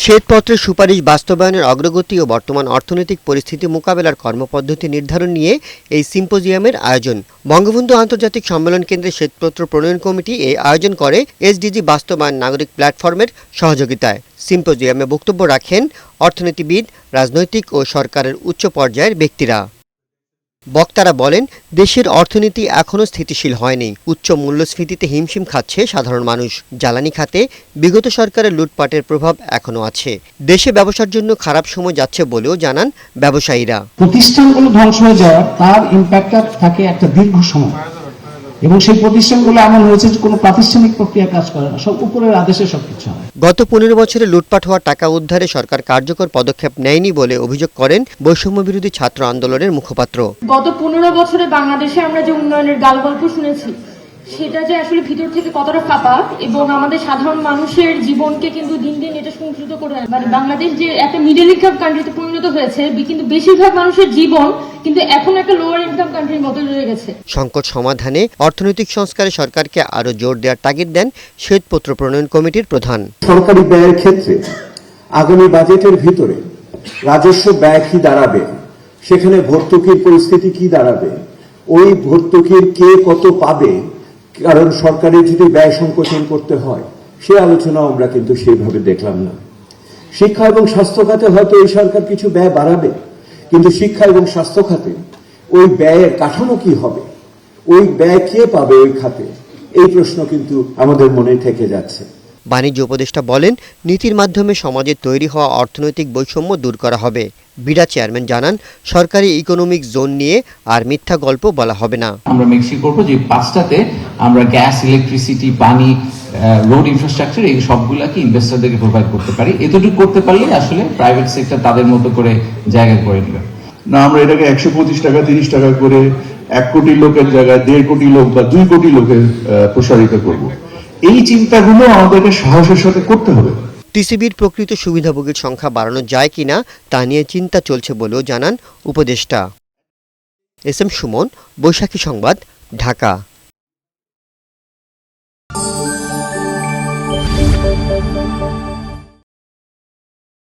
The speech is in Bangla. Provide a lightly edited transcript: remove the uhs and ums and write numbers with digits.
শ্বেতপত্রের সুপারিশ বাস্তবায়নের অগ্রগতি ও বর্তমান অর্থনৈতিক পরিস্থিতি মোকাবেলার কর্মপদ্ধতি নির্ধারণ নিয়ে এই সিম্পোজিয়ামের আয়োজন। বঙ্গবন্ধু আন্তর্জাতিক সম্মেলন কেন্দ্রে শ্বেতপত্র প্রণয়ন কমিটি এই আয়োজন করে এসডিজি বাস্তবায়ন নাগরিক প্ল্যাটফর্মের সহযোগিতায়। সিম্পোজিয়ামে বক্তব্য রাখেন অর্থনীতিবিদ, রাজনৈতিক ও সরকারের উচ্চ পর্যায়ের ব্যক্তিরা। বক্তারা বলেন, দেশের অর্থনীতি এখনও স্থিতিশীল হয়নি। উচ্চ মূল্যস্ফীতিতে হিমশিম খাচ্ছে সাধারণ মানুষ। জ্বালানি খাতে বিগত সরকারের লুটপাটের প্রভাব এখনও আছে। দেশে ব্যবসার জন্য খারাপ সময় যাচ্ছে বলেও জানান ব্যবসায়ীরা। প্রতিষ্ঠানগুলো ধ্বংস হয়ে যাওয়ার তার ইম্প্যাক্টটা থাকে একটা দীর্ঘ সময়, এবং সেই প্রতিষ্ঠানগুলো এমন হয়েছে যে কোনো প্রাতিষ্ঠানিক প্রক্রিয়া কাজ করে না, সব উপরের আদেশে সবকিছু হয়। গত 15 বছরে লুটপাট হওয়া টাকা উদ্ধারে সরকার কার্যকর পদক্ষেপ নেয়নি বলে অভিযোগ করেন বৈষম্য বিরোধী ছাত্র আন্দোলনের মুখপাত্র। গত 15 বছরে বাংলাদেশে আমরা যে উন্নয়নের গালগল্প শুনেছি, সেটা যে আসলে ভিতর থেকে কতটা ফাঁপা, এবং আমাদের সাধারণ মানুষের জীবনকে কিন্তু দিন দিন এটা সংস্কৃত করে, মানে বাংলাদেশ যে একটা মিডল ইনকাম কান্ট্রিতে পরিণত হয়েছে, কিন্তু বেশিরভাগ মানুষের জীবন কিন্তু এখন একটা লোয়ার ইনকাম কান্ট্রির মতো রয়ে গেছে। সংকট সমাধানে অর্থনৈতিক সংস্কারে সরকারকে আরো জোর দেওয়ার তাগিদ দেন শ্বেতপত্র প্রণয়ন কমিটির প্রধান। সরকারি ব্যয়ের ক্ষেত্রে আগামী বাজেটের ভিতরে রাজস্ব ব্যয় কি দাঁড়াবে, সেখানে ভর্তুকির পরিস্থিতি কি দাঁড়াবে, ওই ভর্তুকির কে কত পাবে, কারণ সরকারের যদি ব্যয় সংকোচন করতে হয় সে আলোচনা আমরা কিন্তু সেইভাবে দেখলাম না। শিক্ষা এবং স্বাস্থ্য খাতে হয়তো এই সরকার কিছু ব্যয় বাড়াবে, কিন্তু শিক্ষা এবং স্বাস্থ্য খাতে ওই ব্যয়ের কাঠামো কি হবে, ওই ব্যয় কে পাবে ওই খাতে, এই প্রশ্ন কিন্তু আমাদের মনে থেকে যাচ্ছে। বাণিজ্য উপদেষ্টা বলেন, নীতির মাধ্যমে সমাজে তৈরি হওয়া অর্থনৈতিক বৈষম্য দূর করা হবে। বিডা চেয়ারম্যান জানান, সরকারি ইকোনমিক জোন নিয়ে আর মিথ্যা গল্প বলা হবে না। আমরা মেকশিওর করব যে 5টাতে আমরা গ্যাস, ইলেকট্রিসিটি, পানি, রোড ইনফ্রাস্ট্রাকচার এই সবগুলাকে ইনভেস্টরদেরকে প্রোভাইড করতে পারি। এতটুকু করতে পারলে আসলে প্রাইভেট সেক্টর তাদের মতো করে জায়গা করে নেবে না। আমরা এটাকে 125 টাকা 30 টাকা করে 1 কোটি লোকের জায়গায় 1.5 কোটি লোক বা 2 কোটি লোকের প্রসারিত করব। এই চিন্তাগুলো আমাদেরকে সাহসের সাথে করতে হবে। টিসিবির প্রকৃত সুবিধাভোগীর সংখ্যা বাড়ানো যায় কিনা তা নিয়ে চিন্তা চলছে বলেও জানান উপদেষ্টা। এস এম সুমন, বৈশাখী সংবাদ, ঢাকা।